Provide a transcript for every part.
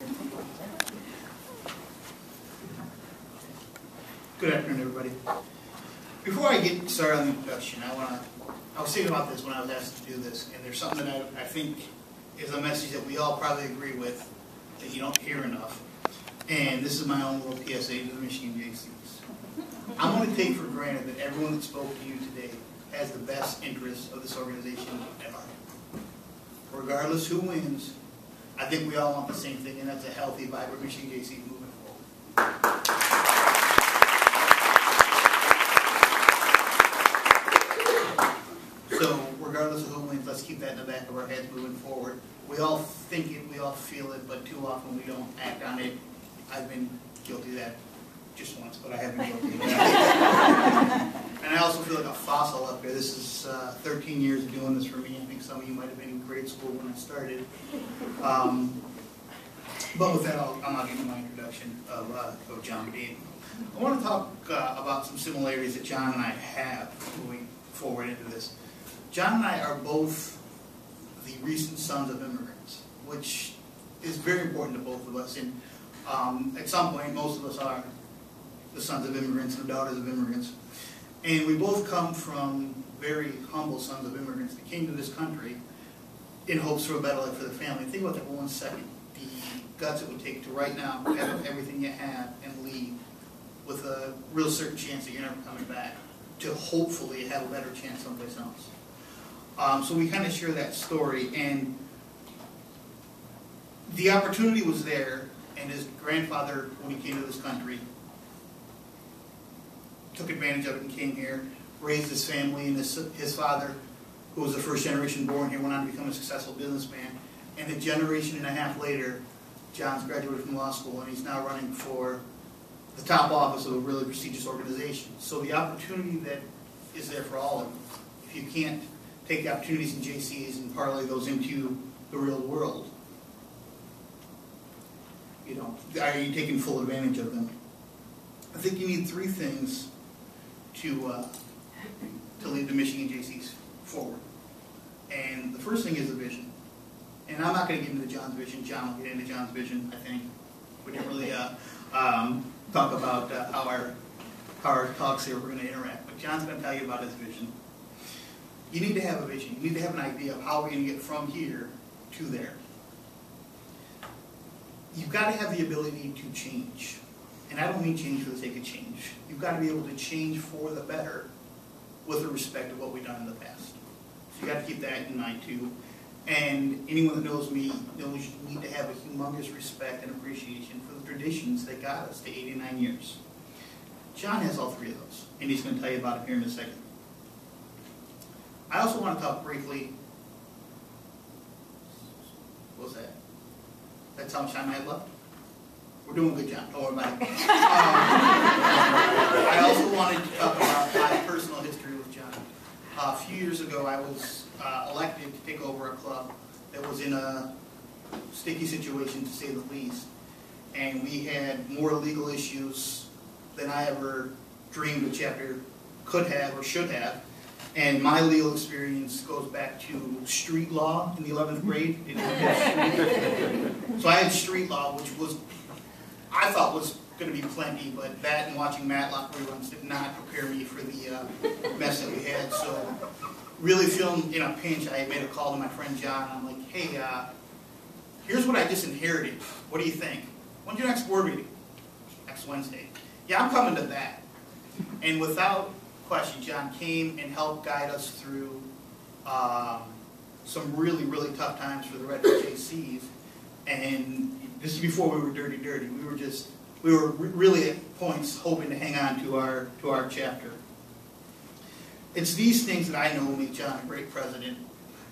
Good afternoon, everybody. Before I get started on the introduction, I was thinking about this when I was asked to do this, and there's something that I think is a message that we all probably agree with that you don't hear enough. And this is my own little PSA to the Michigan Jaycees. I'm going to take for granted that everyone that spoke to you today has the best interests of this organization at heart. Regardless who wins, I think we all want the same thing, and that's a healthy, vibrant Michigan Jaycees moving forward. So, regardless of who wins, let's keep that in the back of our heads moving forward. We all think it, we all feel it, but too often we don't act on it. I've been guilty of that just once, but I have been guilty of that. And I also feel like a fossil up here. This is 13 years of doing this for me. I think some of you might have been in grade school when I started. But with that, I'm not getting my introduction of John Badeen. I want to talk about some similarities that John and I have moving forward into this. John and I are both the recent sons of immigrants, which is very important to both of us. And at some point, most of us are the sons of immigrants and the daughters of immigrants. And we both come from very humble sons of immigrants that came to this country in hopes for a better life for their family. Think about that for 1 second. The guts it would take to right now have everything you have and leave with a real certain chance that you're never coming back, to hopefully have a better chance someplace else. So we kind of share that story, and the opportunity was there, and his grandfather, when he came to this country, took advantage of it and came here, raised his family, and his father, who was the first generation born here, went on to become a successful businessman. And a generation and a half later, John's graduated from law school, and he's now running for the top office of a really prestigious organization. So the opportunity that is there for all of you, if you can't take the opportunities in Jaycees and parlay those into the real world, you know, are you taking full advantage of them? I think you need three things to lead the Michigan Jaycees forward. And the first thing is the vision. And I'm not going to get into John's vision. John will get into John's vision, I think. We didn't really talk about how our talks here were going to interact. But John's going to tell you about his vision. You need to have a vision. You need to have an idea of how we're going to get from here to there. You've got to have the ability to change. And I don't mean change for the sake of change. You've got to be able to change for the better with respect to what we've done in the past. So you've got to keep that in mind too. And anyone that knows me knows you need to have a humongous respect and appreciation for the traditions that got us to 89 years. John has all three of those, and he's going to tell you about it here in a second. I also want to talk briefly. What was that? That's how much time I have left? We're doing good, John. Don't worry about it. I also wanted to talk about my personal history with John. A few years ago, I was elected to take over a club that was in a sticky situation, to say the least. And we had more legal issues than I ever dreamed a chapter could have or should have. And my legal experience goes back to street law in the 11th grade. So I had street law, which was, I thought was going to be plenty, but that and watching Matlock reruns did not prepare me for the mess that we had. So really feeling in a pinch, I made a call to my friend John. I'm like, hey, here's what I just inherited. What do you think? When's your next board meeting? Next Wednesday. Yeah, I'm coming to that. And without question, John came and helped guide us through some really, really tough times for the Red Jaycees. And this is before we were dirty. We were really at points hoping to hang on to our chapter. It's these things that I know make John a great president.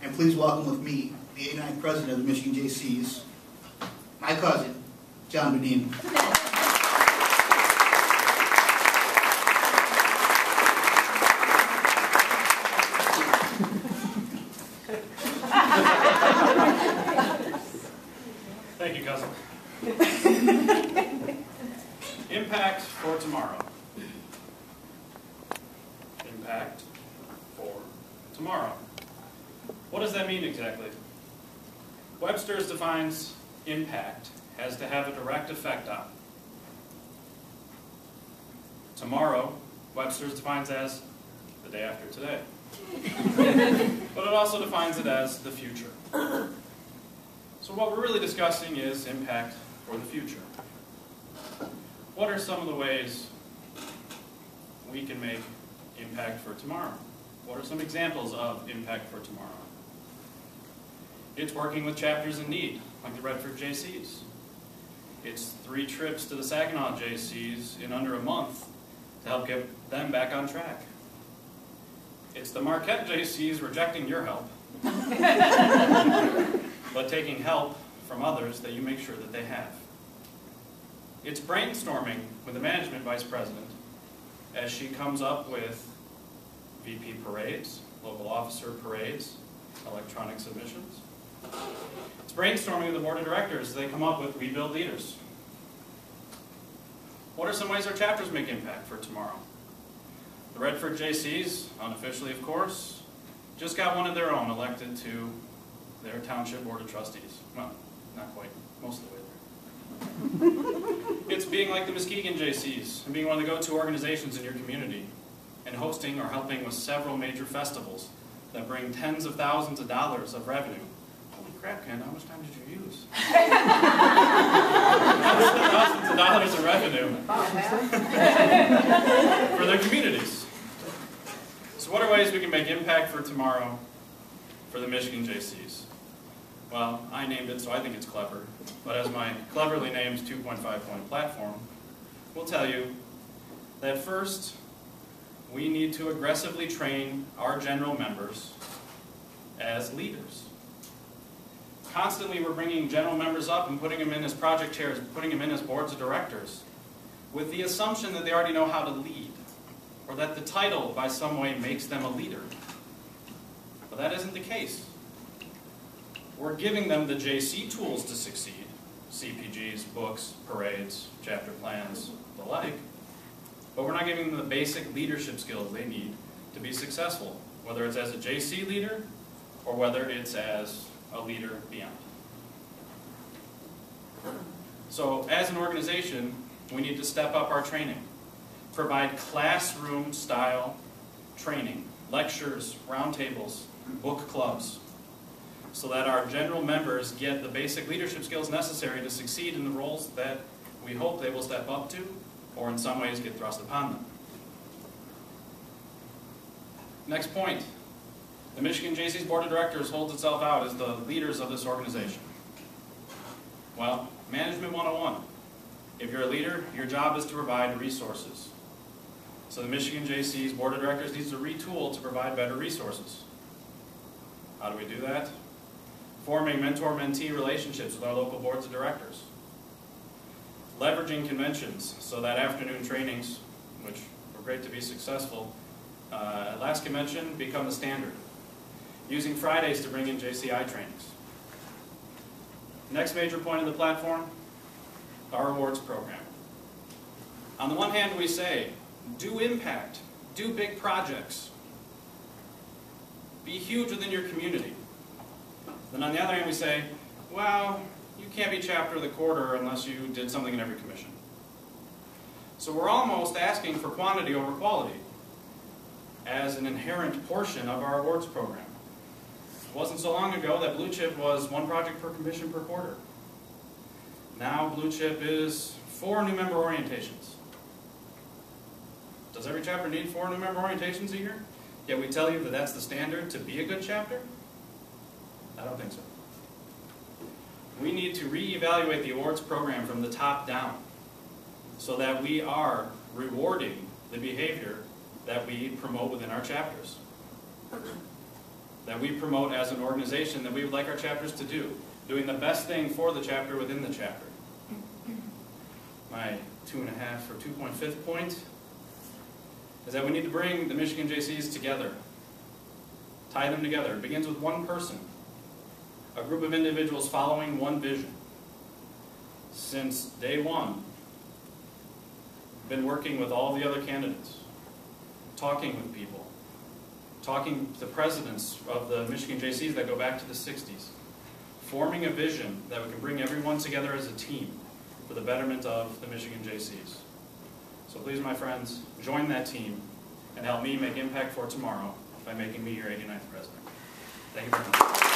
And please welcome with me the 89th president of the Michigan Jaycees, my cousin, John Badeen. Thank you, cousin. Impact for tomorrow. Impact for tomorrow. What does that mean exactly? Webster's defines impact has to have a direct effect on. Tomorrow, Webster's defines as the day after today. But it also defines it as the future. So what we're really discussing is impact for the future. What are some of the ways we can make impact for tomorrow? What are some examples of impact for tomorrow? It's working with chapters in need, like the Redford Jaycees. It's 3 trips to the Saginaw Jaycees in under a month to help get them back on track. It's the Marquette Jaycees rejecting your help, but taking help from others that you make sure that they have. It's brainstorming with the management vice president as she comes up with VP parades, local officer parades, electronic submissions. It's brainstorming with the board of directors as they come up with rebuild leaders. What are some ways our chapters make impact for tomorrow? The Redford Jaycees, unofficially of course, just got one of their own elected to their township board of trustees. Well, not quite, most of the way there. It's being like the Muskegon Jaycees and being one of the go-to organizations in your community and hosting or helping with several major festivals that bring tens of thousands of dollars of revenue. Holy crap, Ken, how much time did you use? Thousands of dollars of revenue for their communities. So what are ways we can make impact for tomorrow for the Michigan Jaycees? Well, I named it, so I think it's clever. But as my cleverly named 2.5-point platform will tell you that first, we need to aggressively train our general members as leaders. Constantly, we're bringing general members up and putting them in as project chairs, putting them in as boards of directors, with the assumption that they already know how to lead, or that the title, by some way, makes them a leader. But that isn't the case. We're giving them the JC tools to succeed, CPGs, books, parades, chapter plans, the like, but we're not giving them the basic leadership skills they need to be successful, whether it's as a JC leader or whether it's as a leader beyond. So as an organization, we need to step up our training, provide classroom-style training, lectures, roundtables, book clubs, so that our general members get the basic leadership skills necessary to succeed in the roles that we hope they will step up to, or in some ways get thrust upon them. Next point. The Michigan Jaycees Board of Directors holds itself out as the leaders of this organization. Well, Management 101. If you're a leader, your job is to provide resources. So the Michigan Jaycees Board of Directors needs to retool to provide better resources. How do we do that? Forming mentor-mentee relationships with our local boards of directors. Leveraging conventions so that afternoon trainings, which were great to be successful, at last convention become the standard. Using Fridays to bring in JCI trainings. Next major point of the platform, our awards program. On the one hand, we say, do impact, do big projects, be huge within your community. Then on the other hand, we say, well, you can't be chapter of the quarter unless you did something in every commission. So we're almost asking for quantity over quality as an inherent portion of our awards program. It wasn't so long ago that Blue Chip was 1 project per commission per quarter. Now Blue Chip is 4 new member orientations. Does every chapter need 4 new member orientations a year? Yet we tell you that that's the standard to be a good chapter? I don't think so. We need to reevaluate the awards program from the top down so that we are rewarding the behavior that we promote within our chapters. That we promote as an organization that we would like our chapters to do. Doing the best thing for the chapter within the chapter. My 2.5 or 2.5 point is that we need to bring the Michigan Jaycees together. Tie them together. It begins with one person. A group of individuals following one vision. Since day one, been working with all the other candidates, talking with people, talking to presidents of the Michigan Jaycees that go back to the 60s, forming a vision that we can bring everyone together as a team for the betterment of the Michigan Jaycees. So please, my friends, join that team and help me make impact for tomorrow by making me your 89th president. Thank you very much.